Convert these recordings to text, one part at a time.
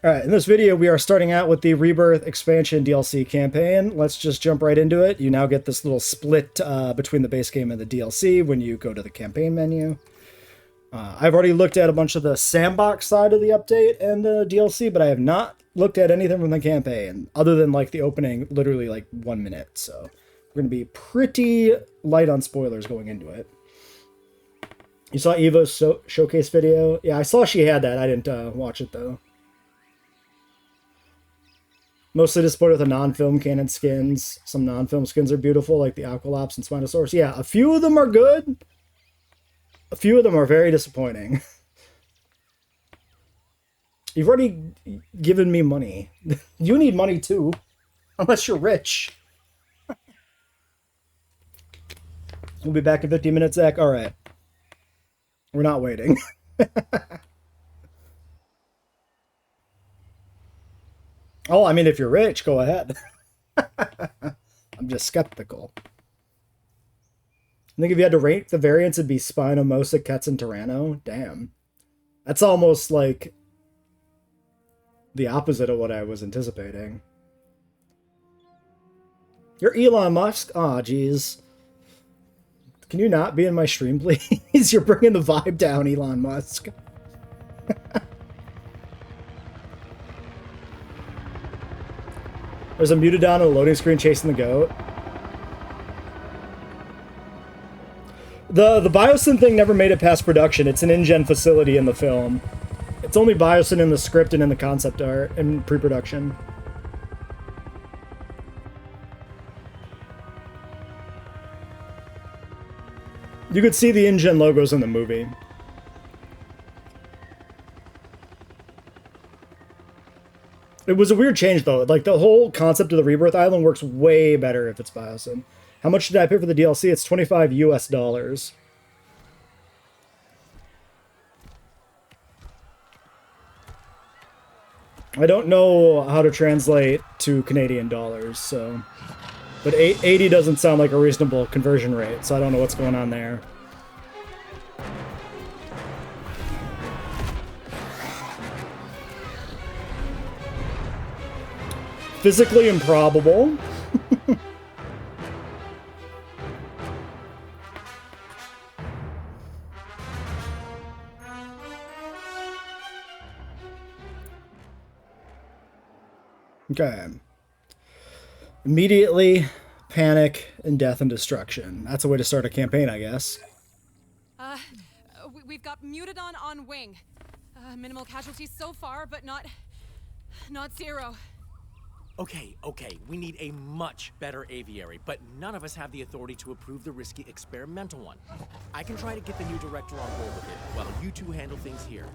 Alright, in this video we are starting out with the Rebirth expansion DLC campaign. Let's just jump right into it. You now get this little split between the base game and the DLC when you go to the campaign menu. I've already looked at a bunch of the sandbox side of the update and the DLC, but I have not looked at anything from the campaign, other than like the opening, literally like 1 minute. So we're going to be pretty light on spoilers going into it. You saw Eva's showcase video? Yeah, I saw she had that. I didn't watch it though. Mostly disappointed with the non-film canon skins. Some non-film skins are beautiful, like the Aqualops and Spinosaurus. Yeah, a few of them are good. A few of them are very disappointing. You've already given me money. You need money too. Unless you're rich. We'll be back in 15 minutes, Zach. Alright. We're not waiting. Oh, I mean, if you're rich, go ahead. I'm just skeptical. I think if you had to rank the variants, it'd be Spino, Mosa, Ketz, and Tyranno. Damn. That's almost like the opposite of what I was anticipating. You're Elon Musk? Aw, jeez. Can you not be in my stream, please? You're bringing the vibe down, Elon Musk. There's a Mutodon on a loading screen chasing the goat. The Biosyn thing never made it past production. It's an InGen facility in the film. It's only Biosyn in the script and in the concept art and pre-production. You could see the InGen logos in the movie. It was a weird change, though. Like, the whole concept of the Rebirth Island works way better if it's Biosyn. How much did I pay for the DLC? It's $25 US. I don't know how to translate to Canadian dollars, so... But 80 doesn't sound like a reasonable conversion rate, so I don't know what's going on there. Physically improbable. Okay. Immediately, panic, and death and destruction. That's a way to start a campaign, I guess. We've got Mutodon on wing. Minimal casualties so far, but not zero. Okay, we need a much better aviary, but none of us have the authority to approve the risky experimental one. I can try to get the new director on board with it, while you two handle things here.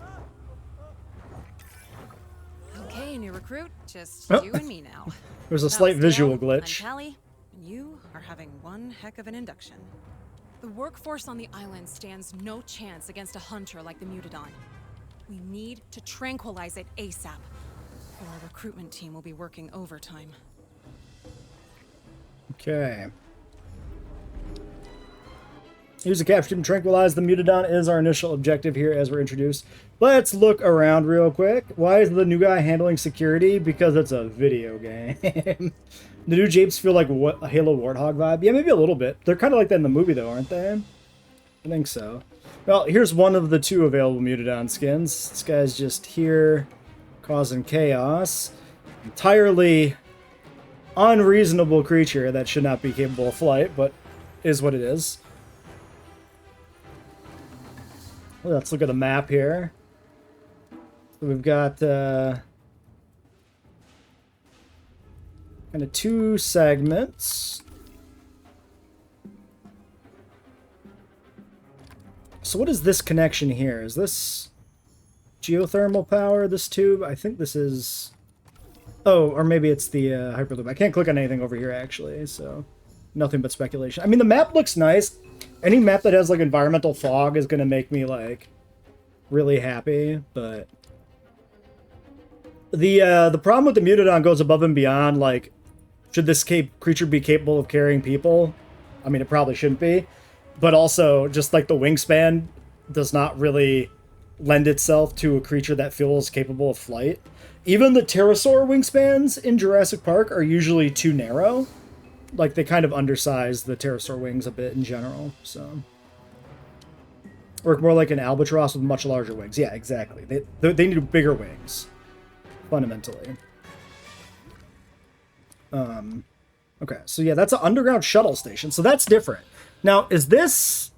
Okay, new recruit, just you and me now. There's a slight visual glitch. I'm Callie, and you are having one heck of an induction. The workforce on the island stands no chance against a hunter like the Mutodon. We need to tranquilize it ASAP. Our recruitment team will be working overtime. Okay. Use the capture team to tranquilize the Mutodon is our initial objective here as we're introduced. Let's look around real quick. Why is the new guy handling security? Because it's a video game. The new Japes feel like a Halo Warthog vibe? Yeah, maybe a little bit. They're kind of like that in the movie though, aren't they? I think so. Well, here's one of the two available Mutodon skins. This guy's just here causing chaos. Entirely unreasonable creature that should not be capable of flight, but is what it is. Let's look at the map here. So we've got kind of two segments. So what is this connection here? Is this geothermal power, this tube? I think this is... Oh, or maybe it's the Hyperloop. I can't click on anything over here, actually, so... Nothing but speculation. I mean, the map looks nice. Any map that has, like, environmental fog is gonna make me, like, really happy, but... The problem with the Mutodon goes above and beyond, like, should this creature be capable of carrying people? I mean, it probably shouldn't be. But also, just, like, the wingspan does not really lend itself to a creature that feels capable of flight. Even the pterosaur wingspans in Jurassic Park are usually too narrow. Like, they kind of undersize the pterosaur wings a bit in general, so... Work more like an albatross with much larger wings. Yeah, exactly. They need bigger wings, fundamentally. Okay, so yeah, that's an underground shuttle station, so that's different. Now, is this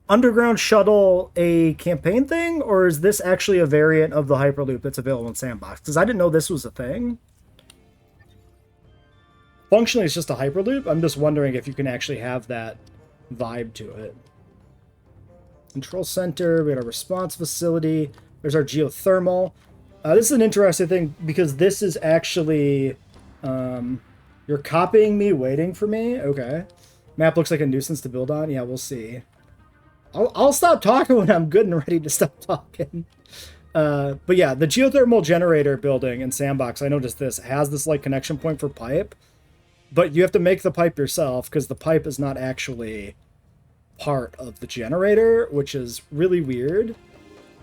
underground shuttle a campaign thing, or is this actually a variant of the Hyperloop that's available in Sandbox? Because I didn't know this was a thing. Functionally, it's just a Hyperloop. I'm just wondering if you can actually have that vibe to it. Control center, we got a response facility. There's our geothermal. This is an interesting thing because this is actually... you're copying me, waiting for me? Okay. Map looks like a nuisance to build on. Yeah, we'll see. I'll stop talking when I'm good and ready to stop talking. But yeah, the geothermal generator building in Sandbox, I noticed this, has this like connection point for pipe. But you have to make the pipe yourself because the pipe is not actually part of the generator, which is really weird.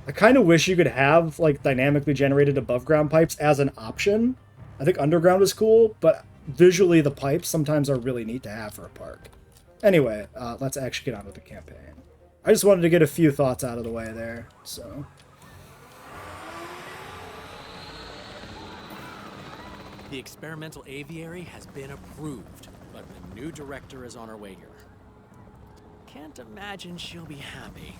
I kind of wish you could have like dynamically generated above ground pipes as an option. I think underground is cool, but visually the pipes sometimes are really neat to have for a park. Anyway, let's actually get on with the campaign. I just wanted to get a few thoughts out of the way there, so... The experimental aviary has been approved, but the new director is on her way here. Can't imagine she'll be happy.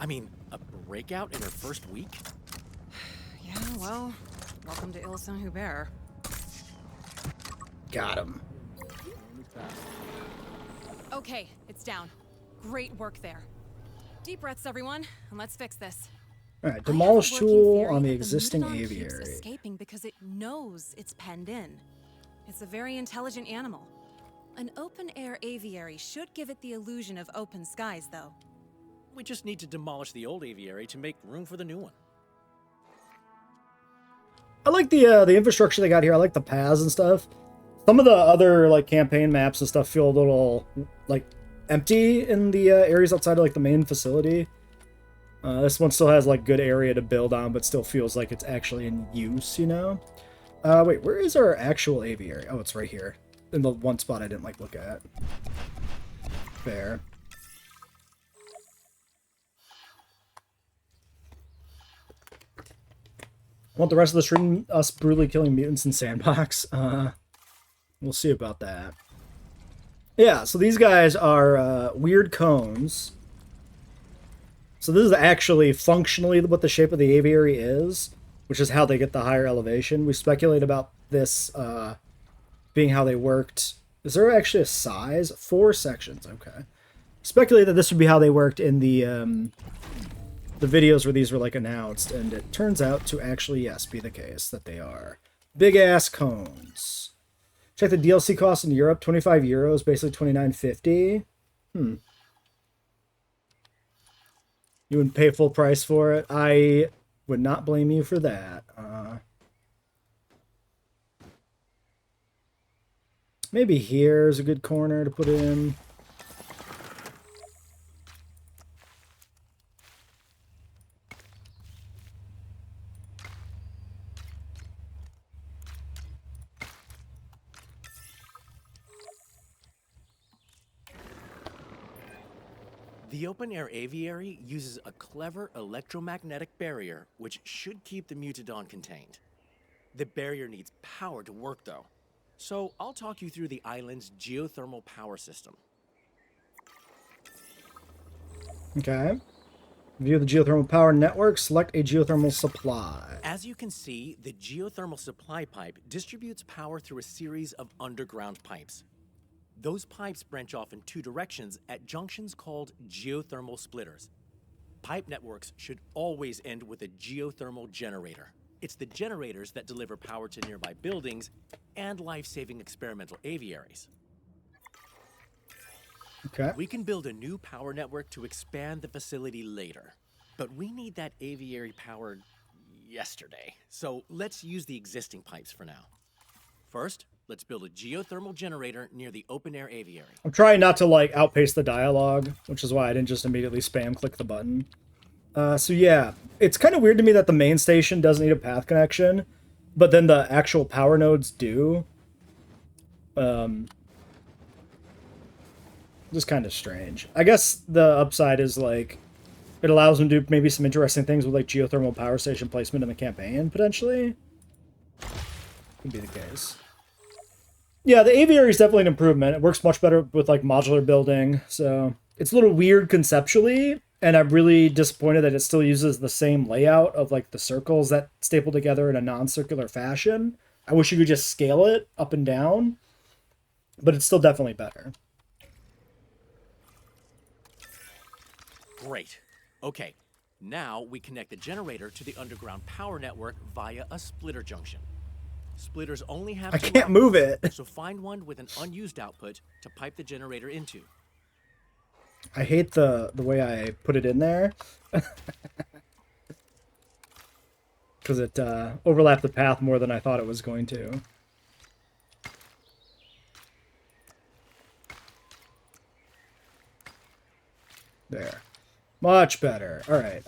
I mean, a breakout in her first week? Yeah, well, welcome to Ile Saint-Hubert. Got him. Okay, it's down. Great work there. Deep breaths, everyone, and let's fix this. Alright, demolish tool on the that existing Mutadon keeps aviary. escaping because it knows it's penned in. It's a very intelligent animal. An open-air aviary should give it the illusion of open skies, though. We just need to demolish the old aviary to make room for the new one. I like the infrastructure they got here. I like the paths and stuff. Some of the other like campaign maps and stuff feel a little like empty in the areas outside of like the main facility. This one still has like good area to build on, but still feels like it's actually in use, you know? Wait, where is our actual aviary? Oh, it's right here. In the one spot I didn't like look at. Fair. Want the rest of the stream us brutally killing mutants in Sandbox? We'll see about that. Yeah, so these guys are weird cones. So this is actually functionally what the shape of the aviary is, which is how they get the higher elevation. We speculate about this being how they worked. Is there actually a size? 4 sections, okay. Speculate that this would be how they worked in the videos where these were like announced, and it turns out to actually, yes, be the case that they are. Big ass cones. Check the DLC cost in Europe, 25 euros, basically 29.50. You wouldn't pay full price for it. I would not blame you for that. Maybe here's a good corner to put it in. The open-air aviary uses a clever electromagnetic barrier which should keep the Mutadon contained. The barrier needs power to work, though. So I'll talk you through the island's geothermal power system. Okay. View the geothermal power network. Select a geothermal supply. As you can see, the geothermal supply pipe distributes power through a series of underground pipes. Those pipes branch off in 2 directions at junctions called geothermal splitters. Pipe networks should always end with a geothermal generator. It's the generators that deliver power to nearby buildings and life-saving experimental aviaries. Okay. We can build a new power network to expand the facility later, but we need that aviary powered yesterday. So let's use the existing pipes for now. First, let's build a geothermal generator near the open-air aviary. I'm trying not to, like, outpace the dialogue, which is why I didn't just immediately spam click the button. So yeah, it's kind of weird to me that the main station doesn't need a path connection, but then the actual power nodes do. Just kind of strange. I guess the upside is like it allows them to do maybe some interesting things with like geothermal power station placement in the campaign potentially. Could be the case. Yeah, the aviary is definitely an improvement. It works much better with like modular building, so it's a little weird conceptually, and I'm really disappointed that it still uses the same layout of like the circles that staple together in a non-circular fashion. I wish you could just scale it up and down, but it's still definitely better. Great. Okay, now we connect the generator to the underground power network via a splitter junction. Splitters only have I two can't move it. outputs, so find one with an unused output to pipe the generator into. I hate the way I put it in there. Because it overlapped the path more than I thought it was going to. There. Much better. All right.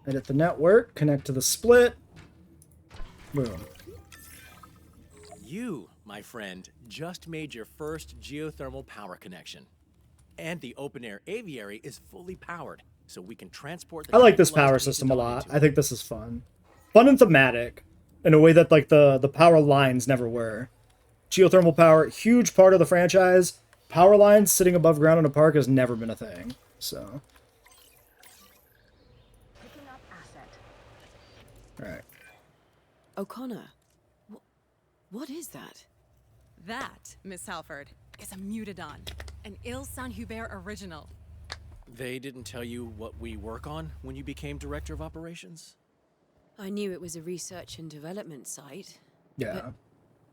Edit the network. Connect to the split. Boom. You, my friend, just made your first geothermal power connection. And the open-air aviary is fully powered, so we can transport the I like this tranquilized power system a Mutadon lot. into I it. think this is fun. Fun and thematic in a way that like the power lines never were. Geothermal power, huge part of the franchise. Power lines sitting above ground in a park has never been a thing. So. Picking up asset. All right. O'Connor, what is that? That, Miss Halford, is a Mutadon, an Il San Hubert original. They didn't tell you what we work on when you became director of operations? I knew it was a research and development site. Yeah.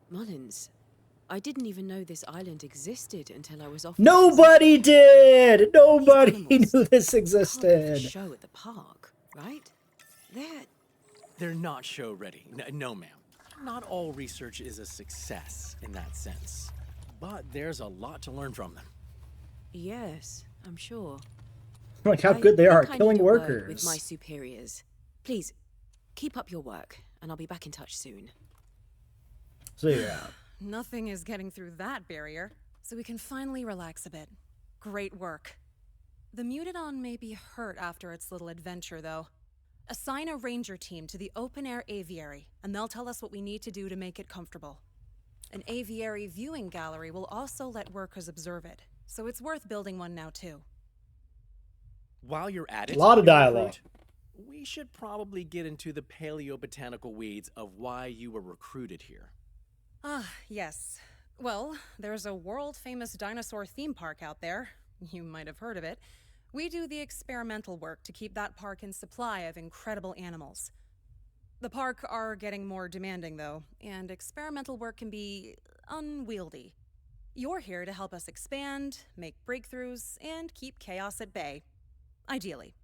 Mullins, I didn't even know this island existed until I was off. Nobody did! Nobody animals knew this Part of the existed. show at the park, right? They're not show ready. No, ma'am. Not all research is a success in that sense. But there's a lot to learn from them. Yes, I'm sure. Like how good they are at think I killing need a word workers. with my superiors. Please, keep up your work, and I'll be back in touch soon. So yeah. Nothing is getting through that barrier, so we can finally relax a bit. Great work. The Mutadon may be hurt after its little adventure, though. Assign a ranger team to the open-air aviary, and they'll tell us what we need to do to make it comfortable. An aviary viewing gallery will also let workers observe it, so it's worth building one now, too. While you're at it, A lot of young dialogue. recruit, we should probably get into the paleobotanical weeds of why you were recruited here. Ah, yes. Well, there's a world-famous dinosaur theme park out there. You might have heard of it. We do the experimental work to keep that park in supply of incredible animals. The park are getting more demanding, though, and experimental work can be unwieldy. You're here to help us expand, make breakthroughs, and keep chaos at bay. Ideally.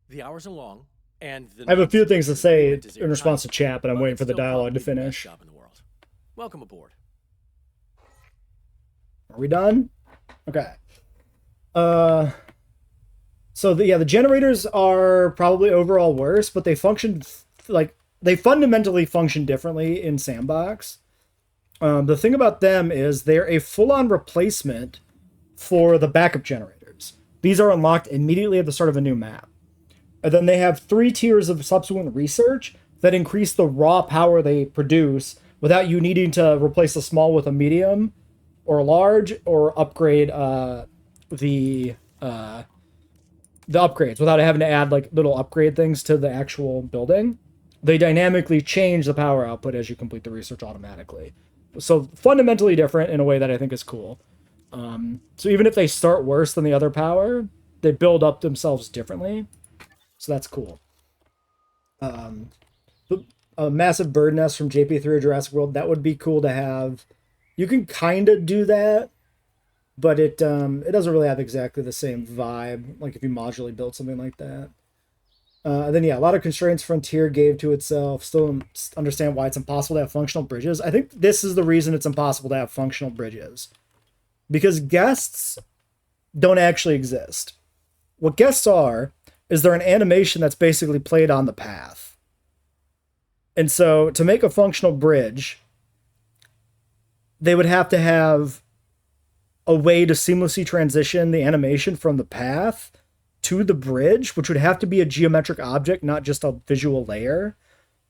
The hours are long, and the I have a few non-selection things to say agreement is in response to airtight, chat, but I'm but waiting it's for the still dialogue to probably the best finish. job in the world. Welcome aboard. Are we done? Okay. So the generators are probably overall worse, but they function they fundamentally function differently in Sandbox. The thing about them is they're a full-on replacement for the backup generators. These are unlocked immediately at the start of a new map. And then they have 3 tiers of subsequent research that increase the raw power they produce without you needing to replace a small with a medium or a large or upgrade the upgrades without having to add like little upgrade things to the actual building. They dynamically change the power output as you complete the research automatically. So fundamentally different in a way that I think is cool. So even if they start worse than the other power, they build up themselves differently. So that's cool. A massive bird nest from JP3 or Jurassic World, that would be cool to have. You can kind of do that, but it doesn't really have exactly the same vibe, like if you modularly build something like that. Then yeah, a lot of constraints Frontier gave to itself. Still don't understand why it's impossible to have functional bridges. I think this is the reason it's impossible to have functional bridges. Because guests don't actually exist. What guests are is they're an animation that's basically played on the path. And so to make a functional bridge, they would have to have a way to seamlessly transition the animation from the path to the bridge, which would have to be a geometric object, not just a visual layer,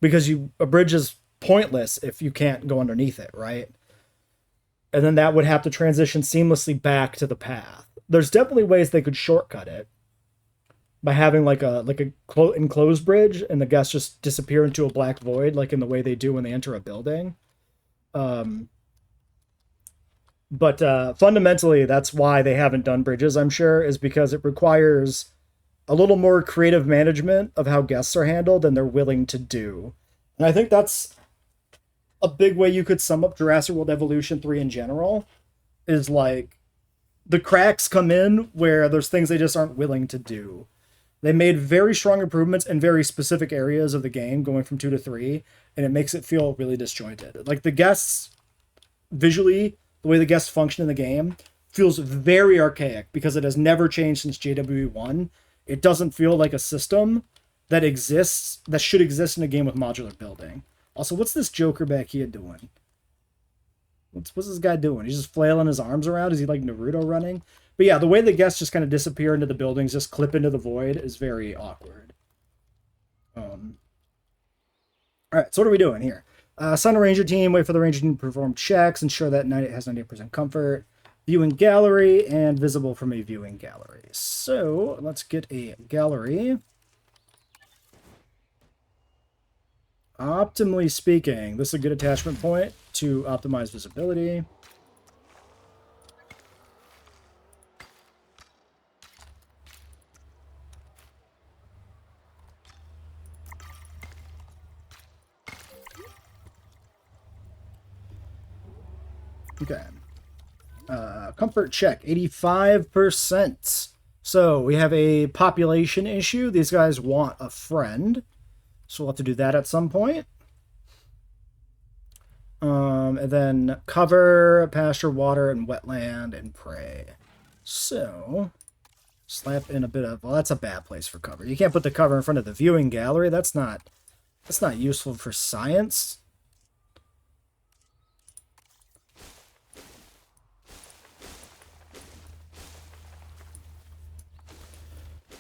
because a bridge is pointless if you can't go underneath it, right? And then that would have to transition seamlessly back to the path. There's definitely ways they could shortcut it by having like a enclosed bridge and the guests just disappear into a black void, like in the way they do when they enter a building. But fundamentally, that's why they haven't done bridges, I'm sure, is because it requires a little more creative management of how guests are handled than they're willing to do. And I think that's a big way you could sum up Jurassic World Evolution 3 in general, is like the cracks come in where there's things they just aren't willing to do. They made very strong improvements in very specific areas of the game going from 2 to 3, and it makes it feel really disjointed. Like the guests, visually, the way the guests function in the game feels very archaic because it has never changed since JWE1. It doesn't feel like a system that exists, that should exist in a game with modular building. Also, what's this Joker back here doing? What's this guy doing? He's just flailing his arms around? Is he like Naruto running? But yeah, the way the guests just kind of disappear into the buildings, just clip into the void, is very awkward. Alright, so what are we doing here? Assign a ranger team, wait for the ranger team to perform checks, ensure that it has 98% comfort, viewing gallery, and visible from a viewing gallery. So, let's get a gallery. Optimally speaking, this is a good attachment point to optimize visibility. Okay. Comfort check, 85%. So we have a population issue. These guys want a friend. So we'll have to do that at some point. And then cover, pasture, water, and wetland, and prey. So slap in a bit of, well, that's a bad place for cover. You can't put the cover in front of the viewing gallery. That's not useful for science.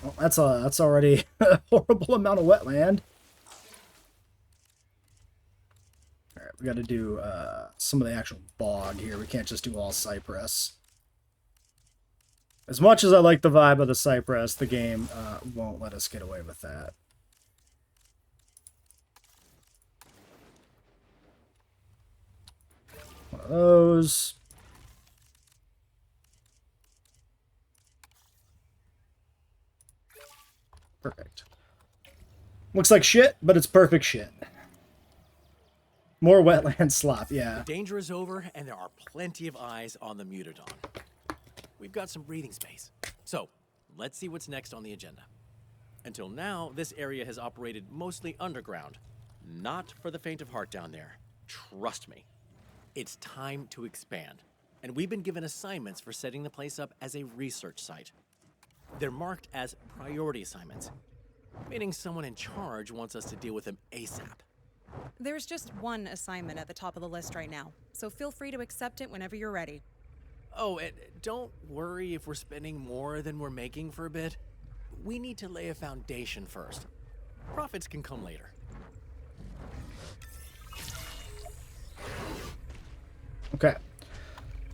Well, that's already a horrible amount of wetland. All right, we got to do some of the actual bog here. We can't just do all cypress. As much as I like the vibe of the cypress, the game won't let us get away with that. One of those. Perfect. Looks like shit, but it's perfect shit. More wetland slop, yeah. The danger is over, and there are plenty of eyes on the Mutodon. We've got some breathing space. So, let's see what's next on the agenda. Until now, this area has operated mostly underground. Not for the faint of heart down there. Trust me. It's time to expand. And we've been given assignments for setting the place up as a research site. They're marked as priority assignments, meaning someone in charge wants us to deal with them ASAP. There's just one assignment at the top of the list right now, so feel free to accept it whenever you're ready. Oh, and don't worry if we're spending more than we're making for a bit. We need to lay a foundation first. Profits can come later. Okay.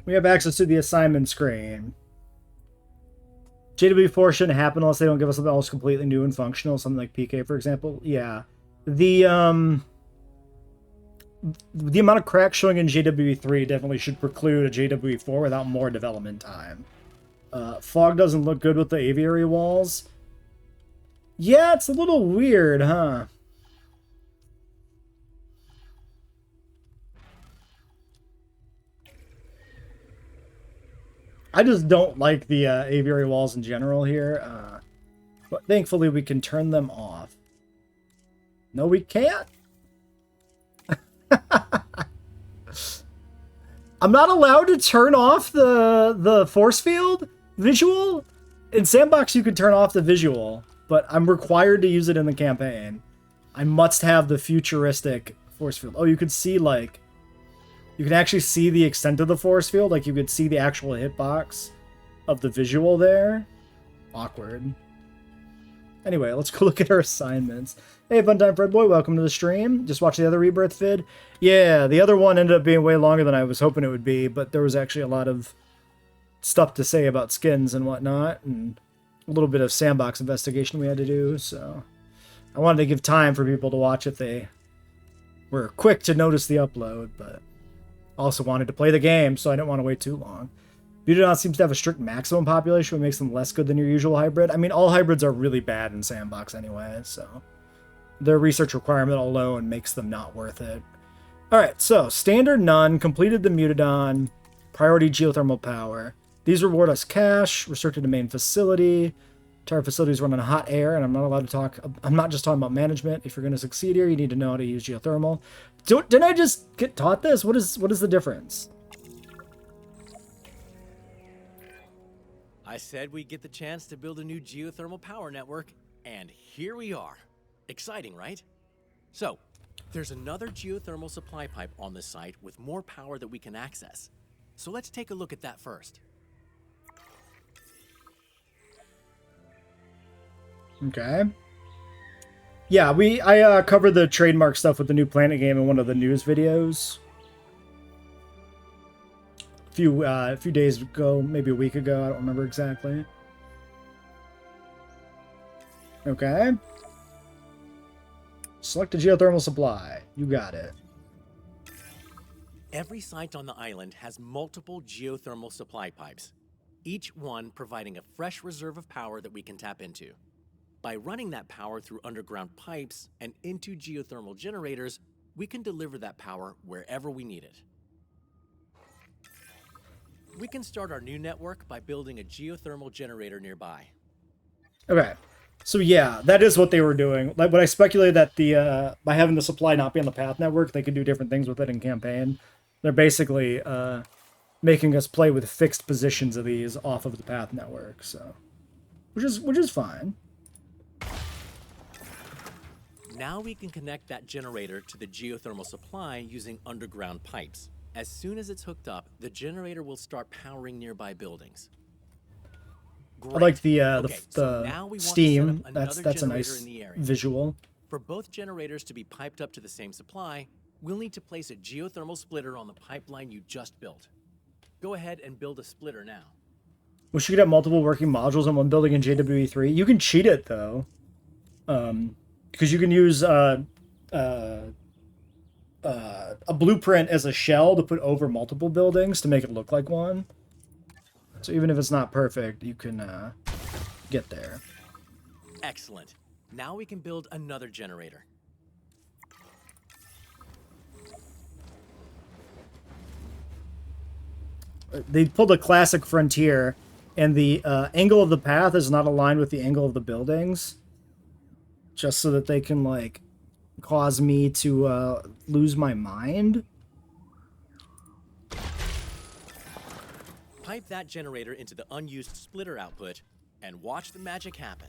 We have access to the assignment screen. JWE4 shouldn't happen unless they don't give us something else completely new and functional, something like PK, for example. Yeah. The amount of cracks showing in JWE3 definitely should preclude a JWE4 without more development time. Fog doesn't look good with the aviary walls. Yeah, it's a little weird, huh? I just don't like the aviary walls in general here. But thankfully we can turn them off. No, we can't. I'm not allowed to turn off the force field visual? in Sandbox, you could turn off the visual, but I'm required to use it in the campaign. I must have the futuristic force field. Oh, you could see, like, you can actually see the extent of the force field. Like, you could see the actual hitbox of the visual there. Awkward. Anyway, let's go look at our assignments. Hey, Funtime Fred Boy, welcome to the stream. Just watch the other Rebirth vid. Yeah, the other one ended up being way longer than I was hoping it would be, but there was actually a lot of stuff to say about skins and whatnot, and a little bit of sandbox investigation we had to do, so I wanted to give time for people to watch if they were quick to notice the upload, but also wanted to play the game, so I didn't want to wait too long. Mutadon seems to have a strict maximum population, which makes them less good than your usual hybrid. I mean, all hybrids are really bad in Sandbox anyway, so their research requirement alone makes them not worth it. Alright, so standard none, completed the Mutadon, priority geothermal power. These reward us cash, restricted to main facility. Entire facilities run on hot air, and I'm not allowed to talk. I'm not just talking about management. If you're going to succeed here, you need to know how to use geothermal. Didn't I just get taught this? What is the difference? I said we'd get the chance to build a new geothermal power network, and here we are. Exciting, right? So, there's another geothermal supply pipe on this site with more power that we can access. So let's take a look at that first. Okay. Yeah, I covered the trademark stuff with the new Planet game in one of the news videos. A few days ago, maybe a week ago, I don't remember exactly. Okay. Select a geothermal supply. You got it. Every site on the island has multiple geothermal supply pipes, each one providing a fresh reserve of power that we can tap into. By running that power through underground pipes and into geothermal generators, we can deliver that power wherever we need it. We can start our new network by building a geothermal generator nearby. Okay. So yeah, that is what they were doing. Like when I speculated that the by having the supply not be on the path network, they could do different things with it in campaign. They're basically making us play with fixed positions of these off of the path network, so which is fine. Now we can connect that generator to the geothermal supply using underground pipes. As soon as it's hooked up, the generator will start powering nearby buildings. Great. I like the now we want steam. to set up That's a another nice generator in the area. visual. For both generators to be piped up to the same supply, we'll need to place a geothermal splitter on the pipeline you just built. Go ahead and build a splitter now. Wish you could have multiple working modules in one building in JWE3. You can cheat it though, because you can use a blueprint as a shell to put over multiple buildings to make it look like one. So even if it's not perfect, you can get there. Excellent. Now we can build another generator. They pulled a classic Frontier, and the angle of the path is not aligned with the angle of the buildings, just so that they can, like, cause me to lose my mind. Pipe that generator into the unused splitter output and watch the magic happen.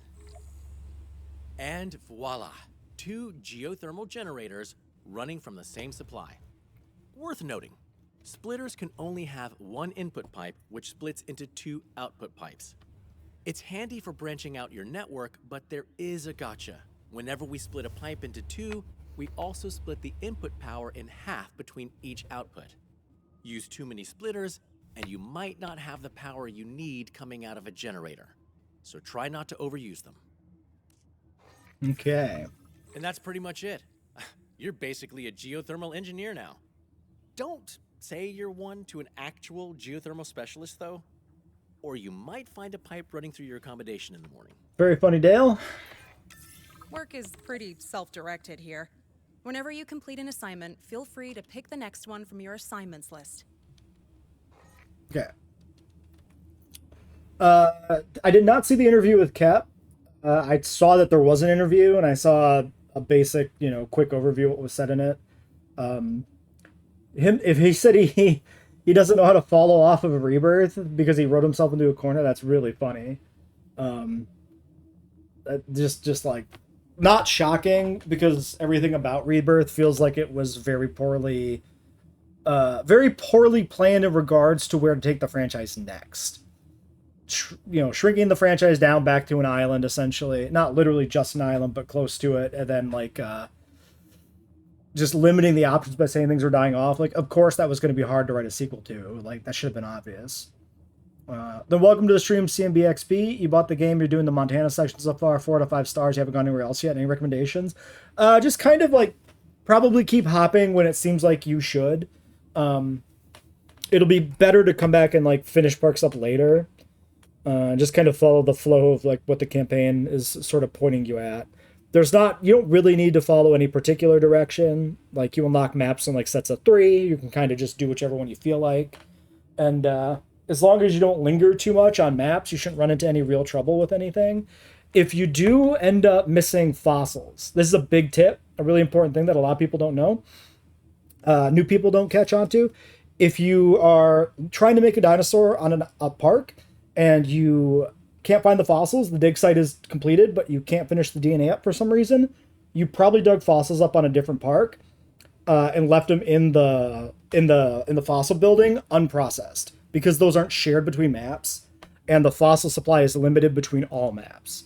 And voila, 2 geothermal generators running from the same supply. Worth noting, splitters can only have one input pipe, which splits into 2 output pipes. It's handy for branching out your network, but there is a gotcha. Whenever we split a pipe into 2, we also split the input power in half between each output. Use too many splitters, and you might not have the power you need coming out of a generator. So try not to overuse them. Okay. And that's pretty much it. You're basically a geothermal engineer now. Don't say you're one to an actual geothermal specialist, though, or you might find a pipe running through your accommodation in the morning. Very funny, Dale. Work is pretty self-directed here. Whenever you complete an assignment, feel free to pick the next one from your assignments list. Okay. I did not see the interview with Cap. I saw that there was an interview, and I saw a basic, quick overview of what was said in it. If he said he doesn't know how to follow off of a Rebirth because he wrote himself into a corner, that's really funny. Just like not shocking because everything about Rebirth feels like it was very poorly planned in regards to where to take the franchise next. Shrinking the franchise down back to an island, essentially, not literally just an island, but close to it, and then like just limiting the options by saying things are dying off. Like, of course, that was going to be hard to write a sequel to. Like, that should have been obvious. Then welcome to the stream, CMBXP. You bought the game. You're doing the Montana section so far. 4 out of 5 stars. You haven't gone anywhere else yet. Any recommendations? Just kind of like probably keep hopping when it seems like you should. It'll be better to come back and like finish parks up later. Just kind of follow the flow of like what the campaign is sort of pointing you at. You don't really need to follow any particular direction. Like, you unlock maps in like sets of 3. You can kind of just do whichever one you feel like. And as long as you don't linger too much on maps, you shouldn't run into any real trouble with anything. If you do end up missing fossils, this is a big tip, a really important thing that a lot of people don't know. New people don't catch on to. If you are trying to make a dinosaur on a park and you can't find the fossils, the dig site is completed, but you can't finish the DNA up for some reason, you probably dug fossils up on a different park and left them in the fossil building unprocessed, because those aren't shared between maps, and the fossil supply is limited between all maps.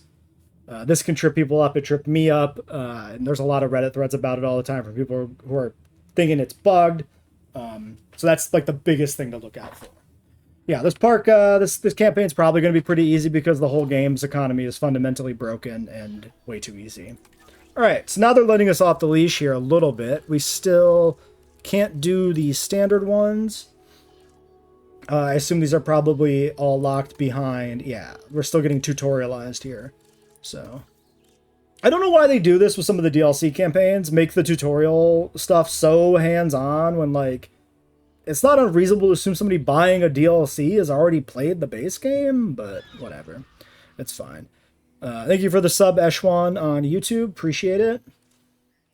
This can trip people up. It tripped me up, and there's a lot of Reddit threads about it all the time from people who are thinking it's bugged. So that's like the biggest thing to look out for. Yeah, this park, this campaign's probably going to be pretty easy because the whole game's economy is fundamentally broken and way too easy. All right, so now they're letting us off the leash here a little bit. We still can't do the standard ones. I assume these are probably all locked behind. Yeah, we're still getting tutorialized here. So I don't know why they do this with some of the DLC campaigns, make the tutorial stuff so hands-on when, like, it's not unreasonable to assume somebody buying a DLC has already played the base game, but whatever. It's fine. Thank you for the sub, Eshwan, on YouTube. Appreciate it.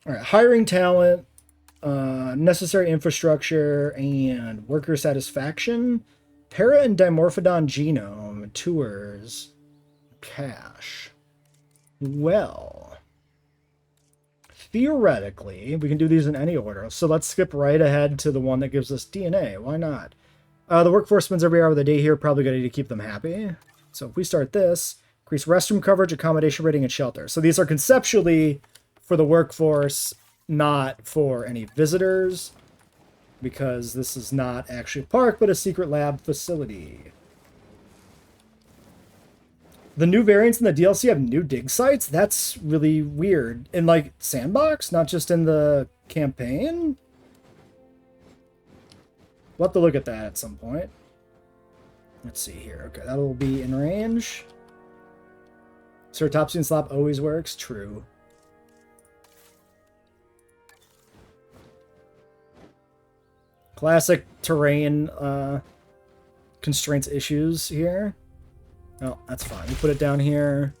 All right, hiring talent, necessary infrastructure, and worker satisfaction. Para and Dimorphodon genome, tours, cash. Well, theoretically, we can do these in any order. So let's skip right ahead to the one that gives us DNA. Why not? The workforce spends every hour of the day here. Probably going to need to keep them happy. So if we start this, increase restroom coverage, accommodation rating, and shelter. So these are conceptually for the workforce, not for any visitors, because this is not actually a park, but a secret lab facility. The new variants in the DLC have new dig sites? That's really weird. In, like, Sandbox? Not just in the campaign? We'll have to look at that at some point. Let's see here. Okay, that'll be in range. Sir, Topsy and Slop always works. True. Classic terrain constraints issues here. Oh, that's fine. We put it down here.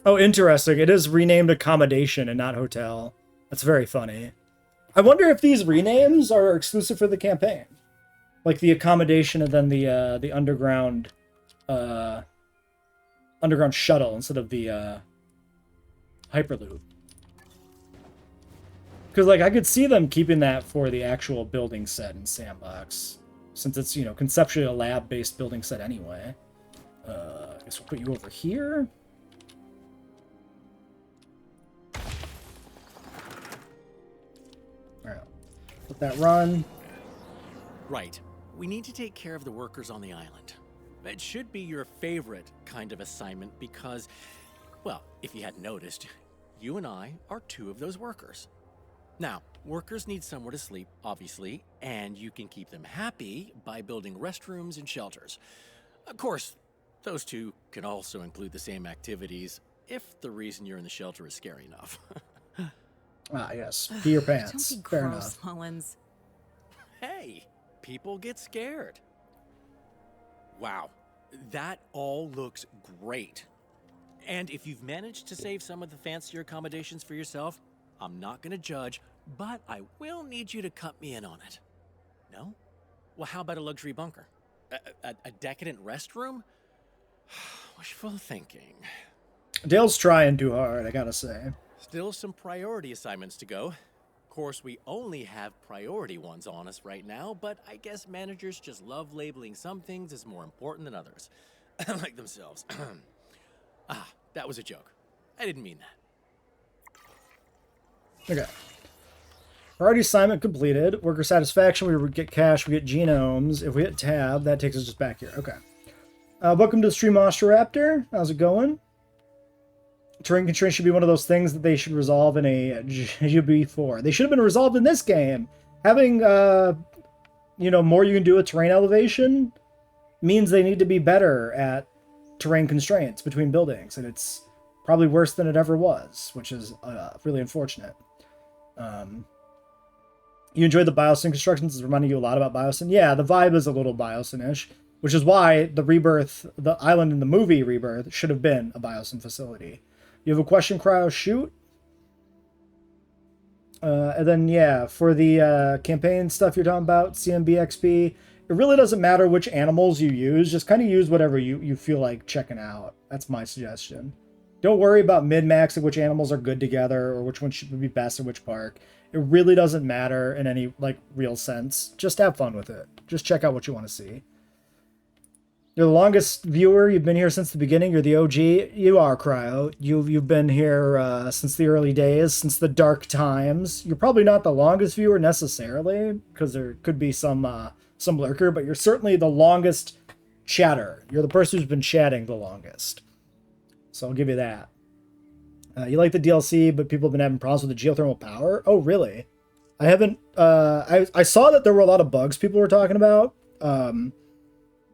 Oh, interesting. It is renamed accommodation and not hotel. That's very funny. I wonder if these renames are exclusive for the campaign. Like the accommodation and then the underground shuttle instead of the Hyperloop. Because, like, I could see them keeping that for the actual building set in Sandbox, since it's, you know, conceptually a lab-based building set anyway. I guess we'll put you over here. Alright, let that run. Right. We need to take care of the workers on the island. It should be your favorite kind of assignment because, well, if you hadn't noticed, you and I are 2 of those workers. Now, workers need somewhere to sleep, obviously, and you can keep them happy by building restrooms and shelters. Of course, those 2 can also include the same activities if the reason you're in the shelter is scary enough. Ah, yes. Pee your pants. Don't be Fair gross, enough. Mullins. Hey, people get scared. Wow, that all looks great. And if you've managed to save some of the fancier accommodations for yourself, I'm not going to judge, but I will need you to cut me in on it. No? Well, how about a luxury bunker? A decadent restroom? Wishful thinking. Dale's trying too hard, I gotta say. Still some priority assignments to go. Of course, we only have priority ones on us right now, but I guess managers just love labeling some things as more important than others. Like themselves. That was a joke. I didn't mean that. Okay. Priority assignment completed. Worker satisfaction, we get cash, we get genomes. If we hit tab, that takes us just back here. Okay. Welcome to the stream, Ostroraptor. How's it going? Terrain constraints should be one of those things that they should resolve in a JWE3. They should have been resolved in this game. Having, more you can do with terrain elevation means they need to be better at terrain constraints between buildings, and it's probably worse than it ever was, which is really unfortunate. You enjoyed the Biosyn constructions? It's reminding you a lot about Biosyn. Yeah, the vibe is a little Biosyn-ish, which is why the Rebirth, the island in the movie Rebirth, should have been a Biosyn facility. You have a question, Cryo? Shoot. And then, yeah, for the campaign stuff you're talking about, CMBXP, it really doesn't matter which animals you use. Just kind of use whatever you feel like checking out. That's my suggestion. Don't worry about min-maxing which animals are good together or which one should be best in which park. It really doesn't matter in any, real sense. Just have fun with it. Just check out what you want to see. You're the longest viewer. You've been here since the beginning. You're the OG. You are, Cryo. You've been here since the early days, since the dark times. You're probably not the longest viewer necessarily, because there could be some lurker, but you're certainly the longest chatter. You're the person who's been chatting the longest. So I'll give you that. You like the DLC, but people have been having problems with the geothermal power? Oh, really? I haven't... I saw that there were a lot of bugs people were talking about.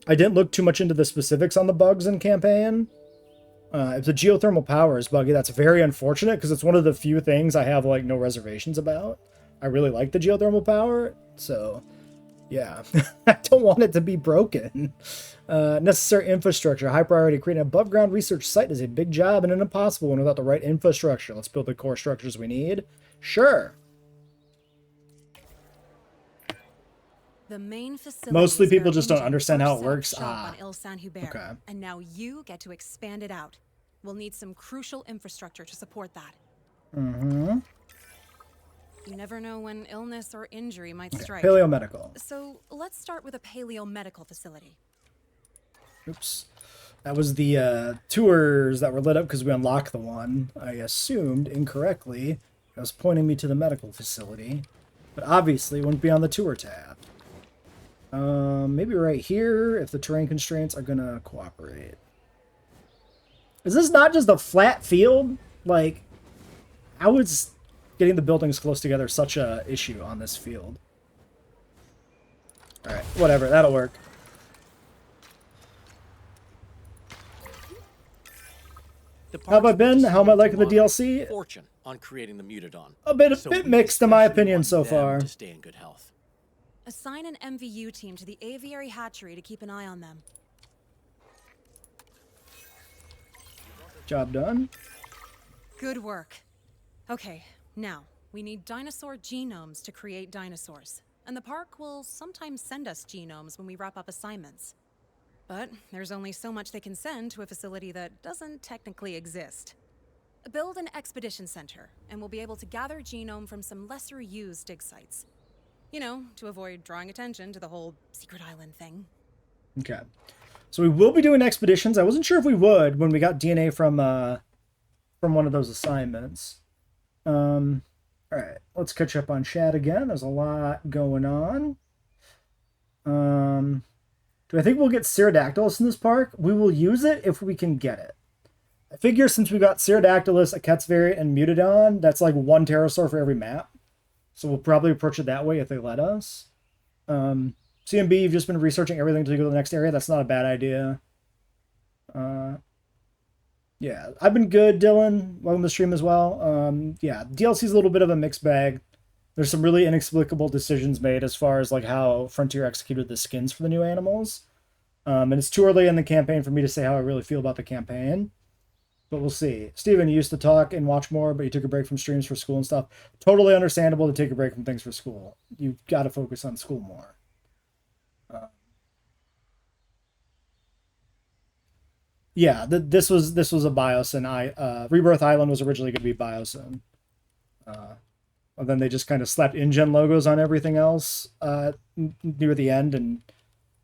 I didn't look too much into the specifics on the bugs in campaign. If the geothermal power is buggy, that's very unfortunate, because it's one of the few things I have, no reservations about. I really like the geothermal power, so... yeah. I don't want it to be broken. Necessary infrastructure. High priority. Creating an above-ground research site is a big job and an impossible one without the right infrastructure. Let's build the core structures we need. Sure. The main facility. Mostly people just don't understand how it works. Okay. And now you get to expand it out. We'll need some crucial infrastructure to support that. Mm-hmm. You never know when illness or injury might strike. Paleomedical. So let's start with a paleomedical facility. Oops. That was the tours that were lit up because we unlocked the one. I assumed incorrectly. It was pointing me to the medical facility. But obviously it wouldn't be on the tour tab. Maybe right here if the terrain constraints are going to cooperate. Is this not just a flat field? How is getting the buildings close together such a issue on this field? Alright, whatever, that'll work. How have I been? How am I liking the DLC? Fortune on creating the Mutadon. A bit mixed in my opinion so far. To stay in good health. Assign an MVU team to the aviary hatchery to keep an eye on them. Job done. Good work. Okay, now, we need dinosaur genomes to create dinosaurs. And the park will sometimes send us genomes when we wrap up assignments. But there's only so much they can send to a facility that doesn't technically exist. Build an expedition center, and we'll be able to gather genome from some lesser-used dig sites. To avoid drawing attention to the whole secret island thing. Okay. So we will be doing expeditions. I wasn't sure if we would when we got DNA from one of those assignments. Alright, let's catch up on chat again. There's a lot going on. Do I think we'll get Pterodactylus in this park? We will use it if we can get it. I figure since we got Pterodactylus, a Ket's variant, and Mutadon, that's one pterosaur for every map. So we'll probably approach it that way if they let us. CMB, you've just been researching everything to go to the next area. That's not a bad idea. Yeah, I've been good, Dylan. Welcome to the stream as well. Yeah, DLC's a little bit of a mixed bag. There's some really inexplicable decisions made as far as how Frontier executed the skins for the new animals. And it's too early in the campaign for me to say how I really feel about the campaign. But we'll see. Steven, you used to talk and watch more, but you took a break from streams for school and stuff. Totally understandable to take a break from things for school. You've got to focus on school more. Yeah, this was a Biosyn. Rebirth Island was originally going to be Biosyn. And then they just kind of slapped InGen logos on everything else near the end and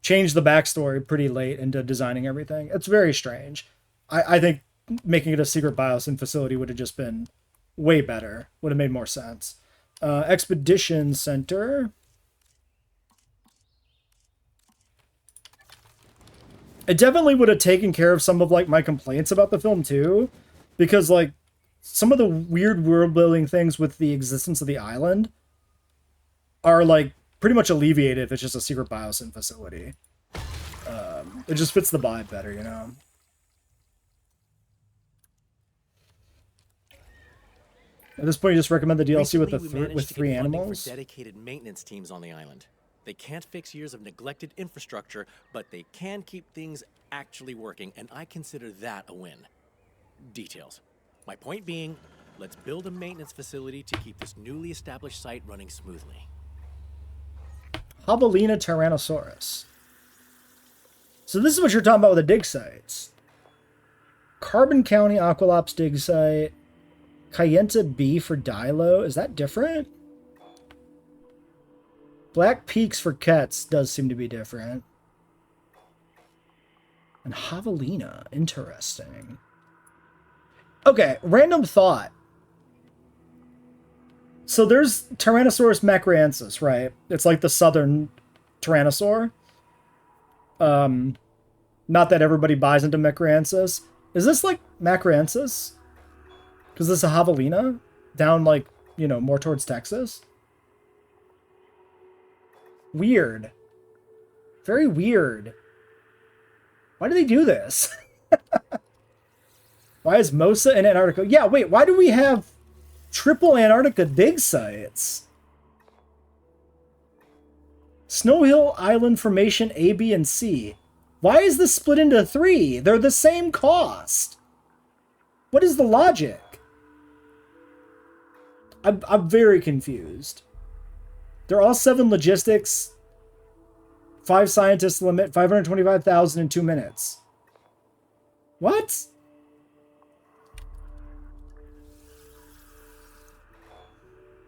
changed the backstory pretty late into designing everything. It's very strange. I think making it a secret Biosyn facility would have just been way better. Would have made more sense. Expedition Center. It definitely would have taken care of some of like my complaints about the film too, because like some of the weird world building things with the existence of the island are like pretty much alleviated if it's just a secret Biosyn facility. It just fits the vibe better, you know. At this point, you just recommend the DLC with three animals. For dedicated maintenance teams on the island. They can't fix years of neglected infrastructure, but they can keep things actually working, and I consider that a win. Details. My point being, let's build a maintenance facility to keep this newly established site running smoothly. Javelina Tyrannosaurus. So this is what you're talking about with the dig sites. Carbon County Aqualops dig site. Kayenta B for Dilo. Is that different? Black Peaks for Kets does seem to be different. And Javelina. Interesting. Okay, random thought. So there's Tyrannosaurus macraensis, right? It's like the southern Tyrannosaur. Not that everybody buys into macraensis. Is this like macraensis? Because this is a Javelina down like, you know, more towards Texas. Weird. Very weird. Why do they do this? Why is Mosa in Antarctica? Yeah, wait, why do we have triple Antarctica dig sites? Snow Hill Island Formation A, B, and C. Why is this split into 3? They're the same cost. What is the logic? I'm very confused. They're all 7 logistics. 5 scientists limit. 525,000 in 2 minutes. What?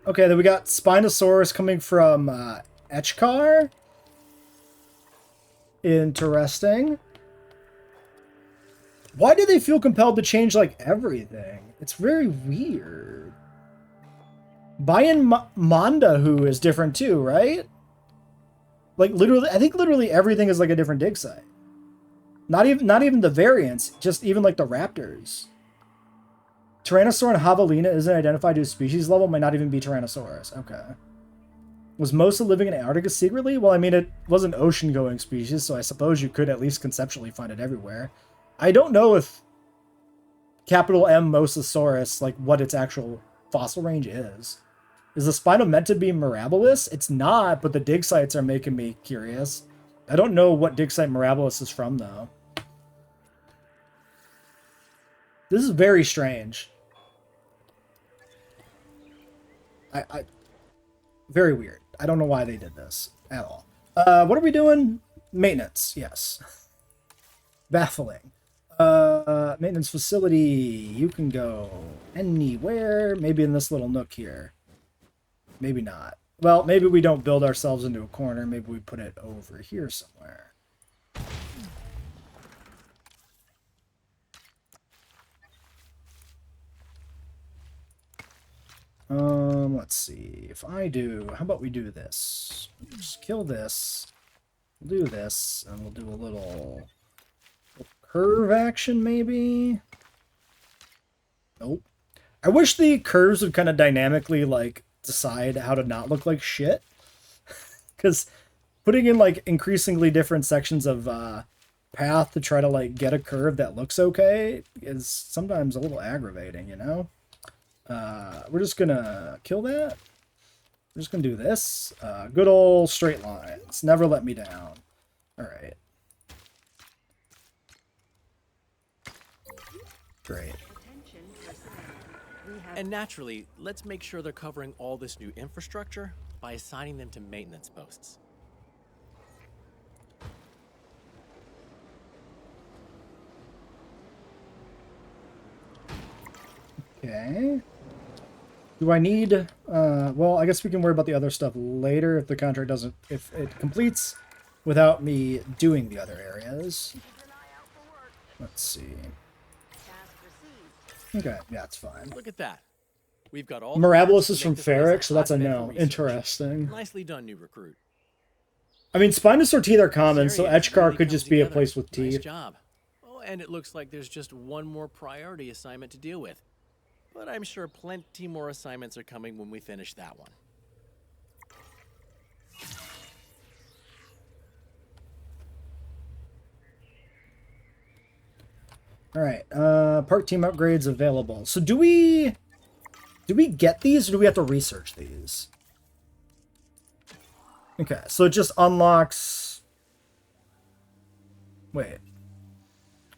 Okay, then we got Spinosaurus coming from Echkar. Interesting. Why do they feel compelled to change, like, everything? It's very weird. Bayan Mandahu is different too, right? Like, literally, I think literally everything is, like, a different dig site. Not even the variants, just even, like, the raptors. Tyrannosaur and Javelina isn't identified to a species level, might not even be Tyrannosaurus. Okay. Was Mosa living in Antarctica secretly? Well, I mean, it was an ocean-going species, so I suppose you could at least conceptually find it everywhere. I don't know if capital M Mosasaurus, like, what its actual fossil range is. Is the Spino meant to be Mirabilis? It's not, but the dig sites are making me curious. I don't know what dig site Mirabilis is from, though. This is very strange. Very weird. I don't know why they did this at all. What are we doing? Maintenance, yes. Baffling. Maintenance facility. You can go anywhere. Maybe in this little nook here. Maybe not. Well, maybe we don't build ourselves into a corner. Maybe we put it over here somewhere. Let's see. If I do, how about we do this? Just kill this. We'll do this, and we'll do a little curve action, maybe? Nope. I wish the curves would kind of dynamically, like, decide how to not look like shit. Because putting in, like, increasingly different sections of path to try to, like, get a curve that looks okay is sometimes a little aggravating, you know? We're just gonna kill that. We're just gonna do this. Good old straight lines. Never let me down. Alright. Great. And naturally, let's make sure they're covering all this new infrastructure by assigning them to maintenance posts. Okay. Do I need... well, I guess we can worry about the other stuff later if the contract doesn't... if it completes without me doing the other areas. Let's see. Okay, yeah, it's fine. Look at that. We've got all Mirabilis the is from parts to make this place Ferric, a so that's a hotbed for no. research. Interesting. Nicely done, new recruit. I mean, Spinosaur teeth are common, so Area Etchcar really could comes just be a together. place with Nice teeth. job. Oh, and it looks like there's just one more priority assignment to deal with. But I'm sure plenty more assignments are coming when we finish that one. Alright, park team upgrades available. So do we get these, or do we have to research these? Okay, so it just unlocks... Wait.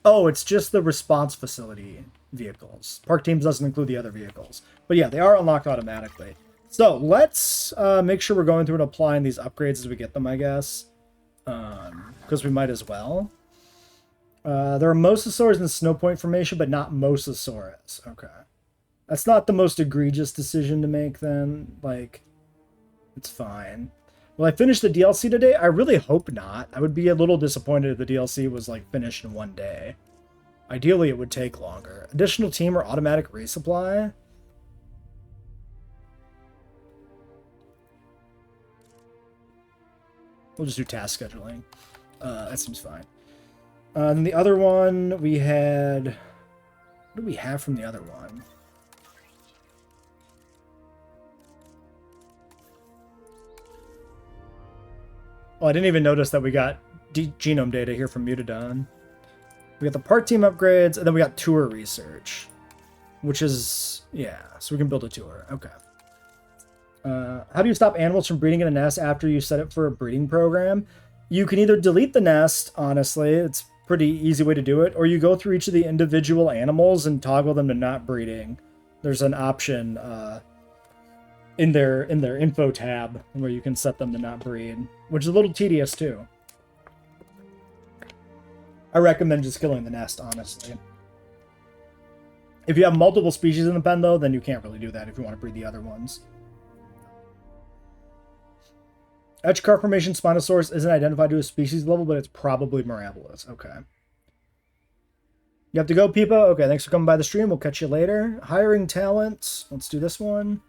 Oh, it's just the response facility vehicles. Park teams doesn't include the other vehicles. But yeah, they are unlocked automatically. So let's make sure we're going through and applying these upgrades as we get them, I guess. Because we might as well. There are Mosasaurs in the Snow Point formation, but not Mosasaurus. Okay. That's not the most egregious decision to make, then. Like, it's fine. Will I finish the DLC today? I really hope not. I would be a little disappointed if the DLC was, like, finished in one day. Ideally, it would take longer. Additional team or automatic resupply? We'll just do task scheduling. That seems fine. Then the other one, we had... What do we have from the other one? Oh, I didn't even notice that we got genome data here from Mutadon. We got the part team upgrades, and then we got tour research. Which is... yeah, so we can build a tour. Okay. How do you stop animals from breeding in a nest after you set it for a breeding program? You can either delete the nest, honestly. It's pretty easy way to do it, or you go through each of the individual animals and toggle them to not breeding. There's an option in their info tab where you can set them to not breed, which is a little tedious too. I recommend just killing the nest, honestly. If you have multiple species in the pen, though, then you can't really do that if you want to breed the other ones. Etchcar formation Spinosaurus isn't identified to a species level, but it's probably Mirabilis. Okay. You have to go, Peepo? Okay, thanks for coming by the stream. We'll catch you later. Hiring talent. Let's do this one.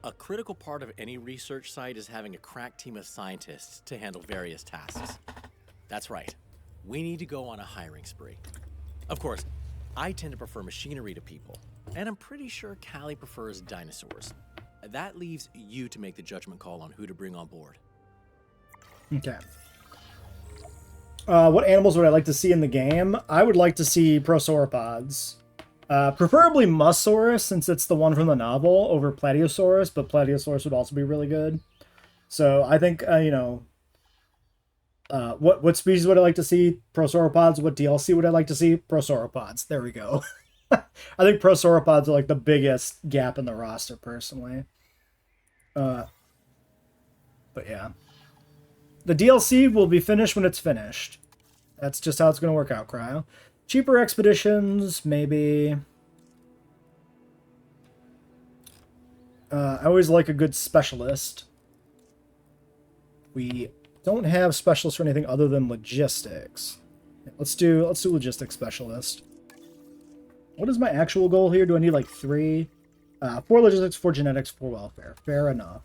A critical part of any research site is having a crack team of scientists to handle various tasks. That's right. We need to go on a hiring spree. Of course, I tend to prefer machinery to people, and I'm pretty sure Callie prefers dinosaurs. That leaves you to make the judgment call on who to bring on board. Okay. What animals would I like to see in the game? I would like to see prosauropods. Preferably Mussaurus, since it's the one from the novel, over Platyosaurus, but Platyosaurus would also be really good. So I think, you know... what species would I like to see? Prosauropods. What DLC would I like to see? Prosauropods. There we go. I think prosauropods are like the biggest gap in the roster, personally. But yeah. The DLC will be finished when it's finished. That's just how it's going to work out, Cryo. Cheaper expeditions, maybe. I always like a good specialist. We don't have specialists for anything other than logistics. Let's do logistics specialist. What is my actual goal here? Do I need like 3? 4 logistics, 4 genetics, 4 welfare. Fair enough.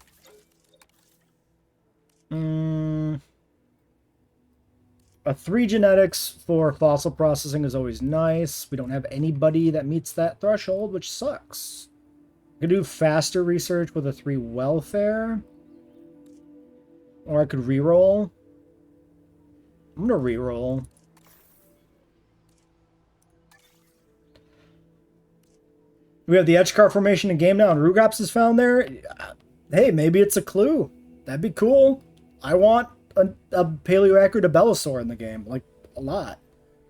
A 3 genetics for fossil processing is always nice. We don't have anybody that meets that threshold, which sucks. I could do faster research with a 3 welfare. Or I could reroll. I'm gonna reroll. We have the Etchcar formation in game now, and Rugops is found there. Hey, maybe it's a clue. That'd be cool. I want a Paleoacrid Abelisaur in the game, like, a lot.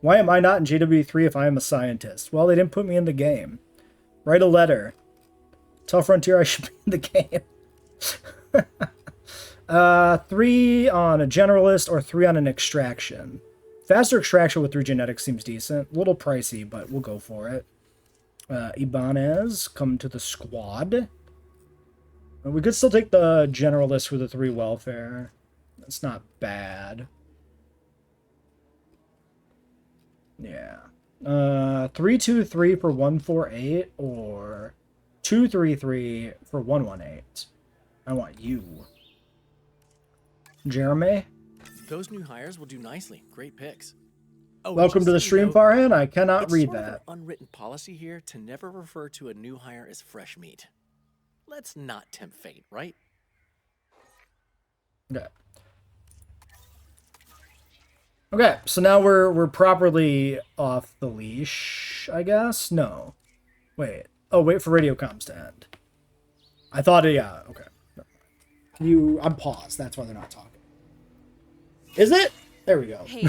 Why am I not in JWE3 if I am a scientist? Well, they didn't put me in the game. Write a letter. Tell Frontier I should be in the game. 3 on a generalist or 3 on an extraction. Faster extraction with 3 genetics seems decent. A little pricey, but we'll go for it. Ibanez, come to the squad. We could still take the generalist for the 3 welfare. That's not bad. Yeah. 323 for 148 or 233 for 118. I want you. Jeremy? Those new hires will do nicely. Great picks. Oh, Welcome to the stream, Farhan. I cannot read sort of that. an unwritten policy here to never refer to a new hire as fresh meat. Let's not tempt fate, right? Okay. Okay, so now we're properly off the leash, I guess? No. Wait. Oh, wait for radio comms to end. I thought, yeah, okay. I'm paused. That's why they're not talking. Is it? There we go. Hey,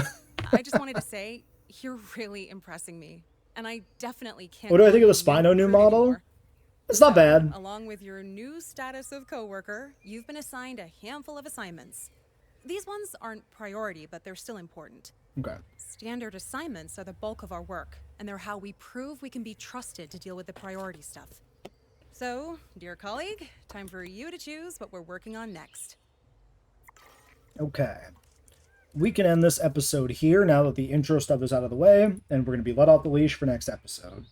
I just wanted to say, you're really impressing me. And I definitely can't... What do I think of the Spino new model? Anymore. It's not bad. Along with your new status of coworker, you've been assigned a handful of assignments. These ones aren't priority, but they're still important. Okay. Standard assignments are the bulk of our work, and they're how we prove we can be trusted to deal with the priority stuff. So, dear colleague, time for you to choose what we're working on next. Okay. We can end this episode here now that the intro stuff is out of the way, and we're going to be let off the leash for next episode.